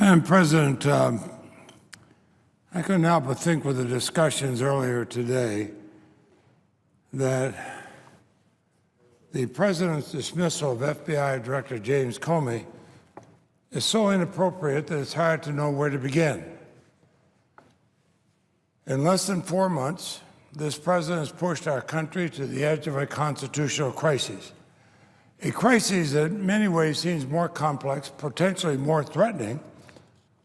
Madam President, I couldn't help but think with the discussions earlier today that the President's dismissal of FBI Director James Comey is so inappropriate that it's hard to know where to begin. In less than 4 months, this President has pushed our country to the edge of a constitutional crisis, a crisis that in many ways seems more complex, potentially more threatening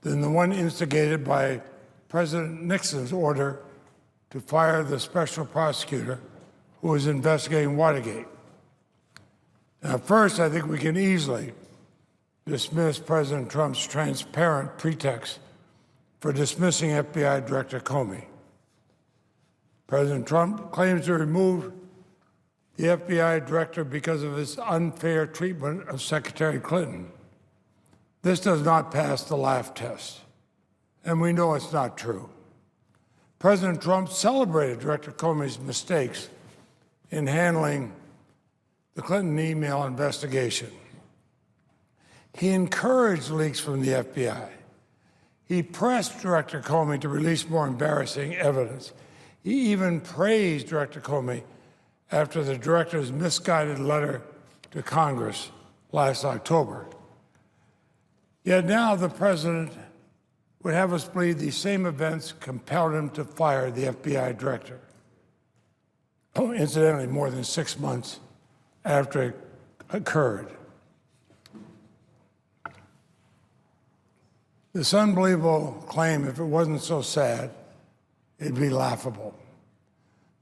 than the one instigated by President Nixon's order to fire the special prosecutor who was investigating Watergate. Now, first, I think we can easily dismiss President Trump's transparent pretext for dismissing FBI Director Comey. President Trump claims to remove the FBI director because of his unfair treatment of Secretary Clinton. This does not pass the laugh test, and we know it's not true. President Trump celebrated Director Comey's mistakes in handling the Clinton email investigation. He encouraged leaks from the FBI. He pressed Director Comey to release more embarrassing evidence. He even praised Director Comey after the director's misguided letter to Congress last October. Yet now the President would have us believe these same events compelled him to fire the FBI director. Oh, incidentally, more than 6 months after it occurred. This unbelievable claim, if it wasn't so sad, it'd be laughable.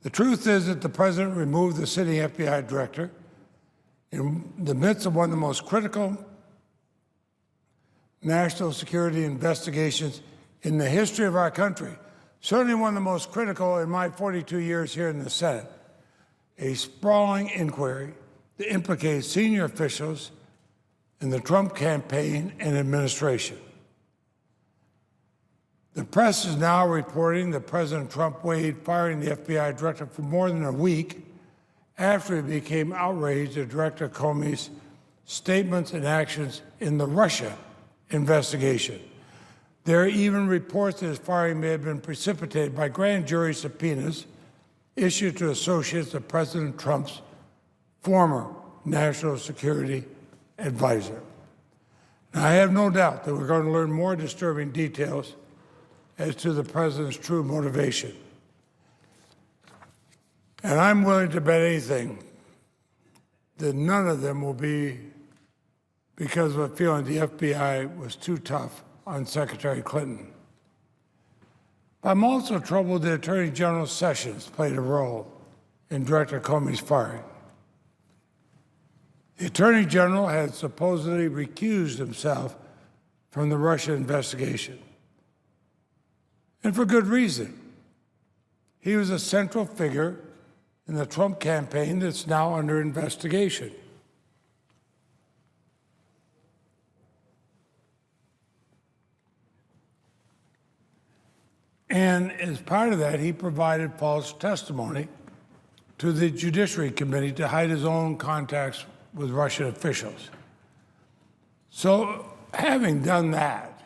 The truth is that the President removed the sitting FBI director in the midst of one of the most critical national security investigations in the history of our country, certainly one of the most critical in my 42 years here in the Senate, a sprawling inquiry that implicates senior officials in the Trump campaign and administration. The press is now reporting that President Trump waited firing the FBI director for more than a week after he became outraged at Director Comey's statements and actions in the Russia investigation. There are even reports that his firing may have been precipitated by grand jury subpoenas issued to associates of President Trump's former national security advisor. Now, I have no doubt that we're going to learn more disturbing details as to the President's true motivation. And I'm willing to bet anything that none of them will be because of a feeling the FBI was too tough on Secretary Clinton. I'm also troubled that Attorney General Sessions played a role in Director Comey's firing. The Attorney General had supposedly recused himself from the Russia investigation, and for good reason. He was a central figure in the Trump campaign that's now under investigation. And as part of that, he provided false testimony to the Judiciary Committee to hide his own contacts with Russian officials. So, having done that,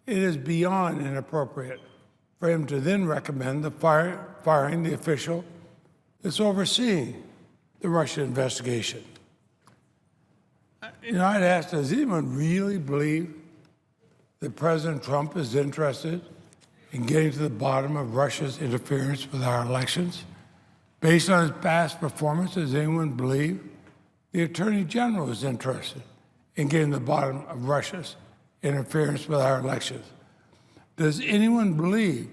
it is beyond inappropriate for him to then recommend the firing the official that's overseeing the Russia investigation. You know, I'd ask, does anyone really believe that President Trump is interested in getting to the bottom of Russia's interference with our elections? Based on his past performance, does anyone believe the Attorney General is interested in getting to the bottom of Russia's interference with our elections? Does anyone believe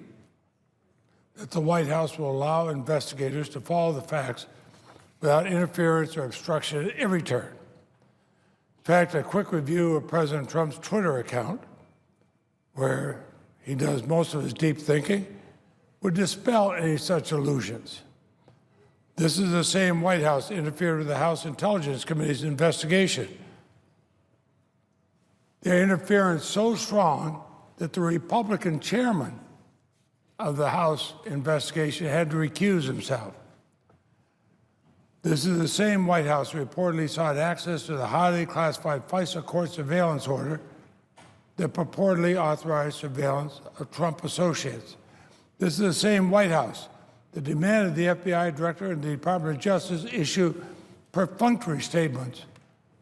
that the White House will allow investigators to follow the facts without interference or obstruction at every turn? In fact, a quick review of President Trump's Twitter account, where he does most of his deep thinking, would dispel any such illusions. This is the same White House that interfered with the House Intelligence Committee's investigation. Their interference so strong that the Republican chairman of the House investigation had to recuse himself. This is the same White House reportedly sought access to the highly classified FISA court surveillance order that purportedly authorized surveillance of Trump associates. This is the same White House that demanded the FBI Director and the Department of Justice issue perfunctory statements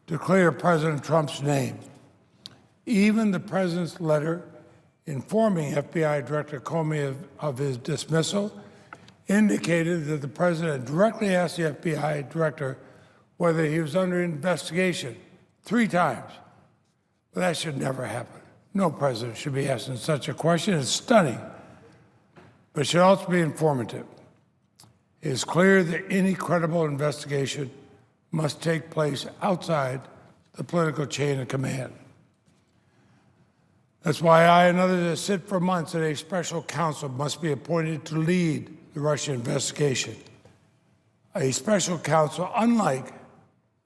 to clear President Trump's name. Even the president's letter informing FBI Director Comey of his dismissal indicated that the president directly asked the FBI Director whether he was under investigation 3 times. But that should never happen. No president should be asking such a question. It's stunning, but it should also be informative. It is clear that any credible investigation must take place outside the political chain of command. That's why I and others have said for months that a special counsel must be appointed to lead the Russia investigation. A special counsel, unlike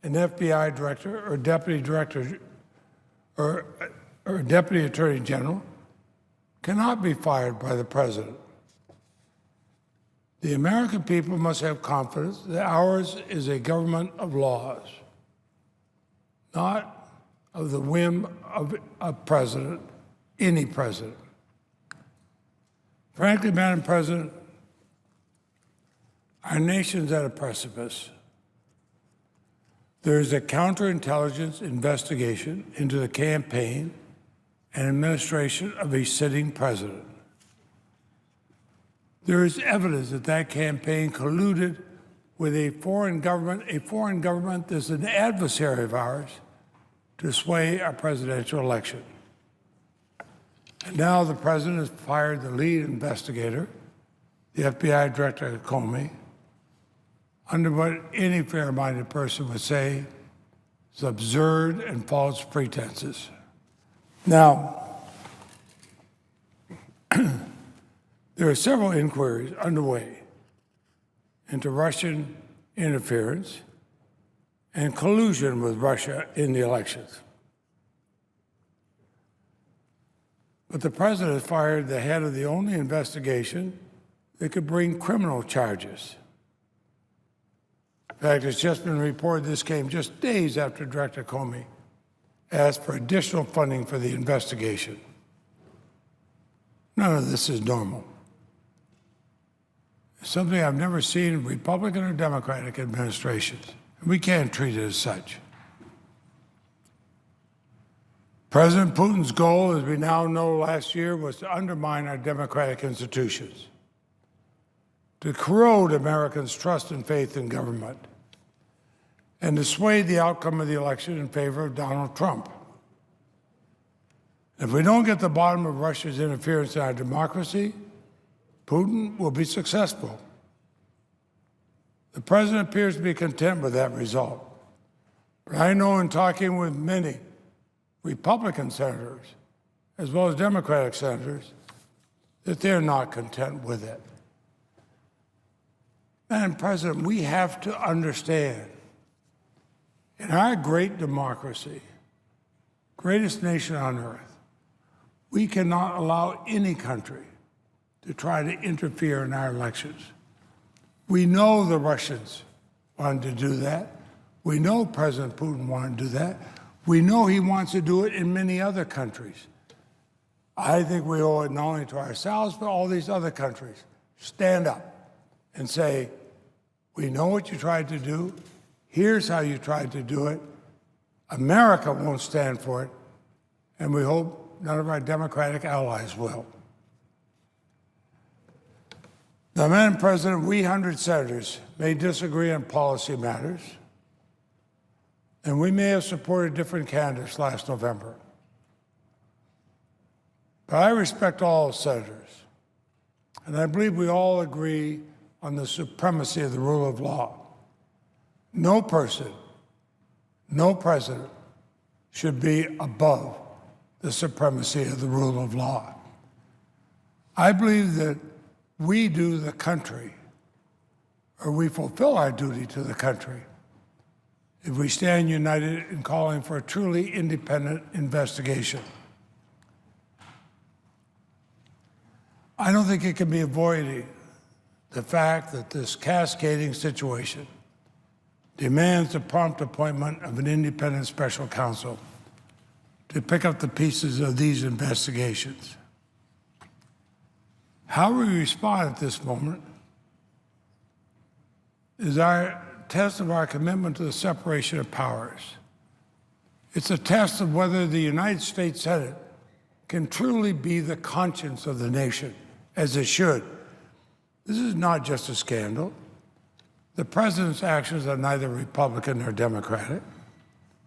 an FBI director or deputy director or deputy attorney general, cannot be fired by the president. The American people must have confidence that ours is a government of laws, not of the whim of a president, any president. Frankly, Madam President, our nation's at a precipice. There is a counterintelligence investigation into the campaign and administration of a sitting president. There is evidence that that campaign colluded with a foreign government that is an adversary of ours, to sway our presidential election. And now the president has fired the lead investigator, the FBI Director Comey, under what any fair-minded person would say is absurd and false pretenses. Now, there are several inquiries underway into Russian interference and collusion with Russia in the elections. But the president has fired the head of the only investigation that could bring criminal charges. In fact, it's just been reported this came just days after Director Comey asked for additional funding for the investigation. None of this is normal. It's something I've never seen in Republican or Democratic administrations. We can't treat it as such. President Putin's goal, as we now know last year, was to undermine our democratic institutions, to corrode Americans' trust and faith in government, and to sway the outcome of the election in favor of Donald Trump. If we don't get to the bottom of Russia's interference in our democracy, Putin will be successful. The president appears to be content with that result. But I know in talking with many Republican senators, as well as Democratic senators, that they're not content with it. Madam President, we have to understand, in our great democracy, greatest nation on earth, we cannot allow any country to try to interfere in our elections. We know the Russians wanted to do that. We know President Putin wanted to do that. We know he wants to do it in many other countries. I think we owe it not only to ourselves, but all these other countries. Stand up and say, we know what you tried to do. Here's how you tried to do it. America won't stand for it, and we hope none of our Democratic allies will. Now, Madam President, we 100 senators may disagree on policy matters, and we may have supported different candidates last November. But I respect all senators, and I believe we all agree on the supremacy of the rule of law. No person, no president should be above the supremacy of the rule of law. I believe that we do the country, or we fulfill our duty to the country, if we stand united in calling for a truly independent investigation. I don't think it can be avoided, the fact that this cascading situation demands the prompt appointment of an independent special counsel to pick up the pieces of these investigations. How we respond at this moment is our test of our commitment to the separation of powers. It's a test of whether the United States Senate can truly be the conscience of the nation, as it should. This is not just a scandal. The president's actions are neither Republican nor Democratic.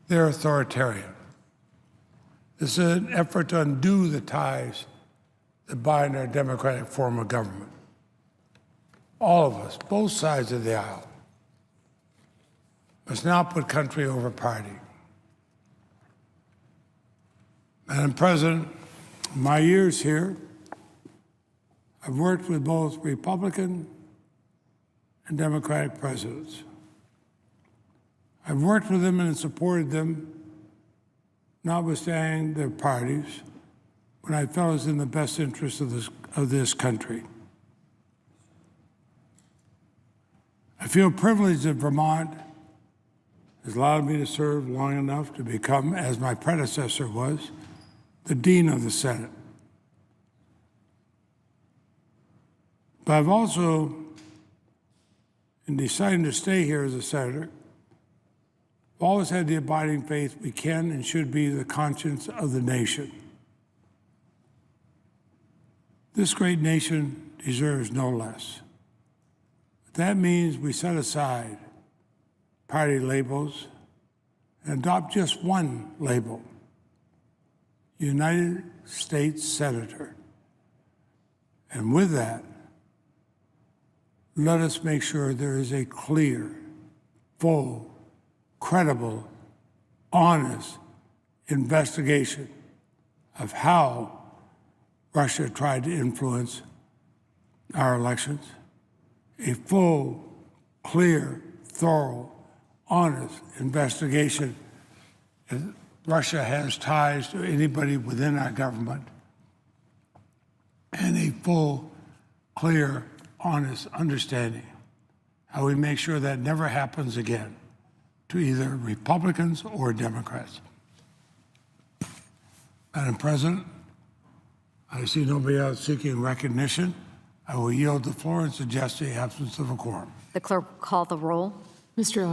They're authoritarian. This is an effort to undo the ties that bind our democratic form of government. All of us, both sides of the aisle, must now put country over party. Madam President, in my years here, I've worked with both Republican and Democratic presidents. I've worked with them and supported them, notwithstanding their parties, when I felt it was in the best interest of this country. I feel privileged that Vermont has allowed me to serve long enough to become, as my predecessor was, the Dean of the Senate. But I've also, in deciding to stay here as a senator, always had the abiding faith we can and should be the conscience of the nation. This great nation deserves no less. But that means we set aside party labels and adopt just one label: United States Senator. And with that, let us make sure there is a clear, full, credible, honest investigation of how Russia tried to influence our elections. A full, clear, thorough, honest investigation if Russia has ties to anybody within our government, and a full, clear, honest understanding how we make sure that never happens again to either Republicans or Democrats. Madam President, I see nobody else seeking recognition. I will yield the floor and suggest the absence of a quorum. The clerk will call the roll. Mr.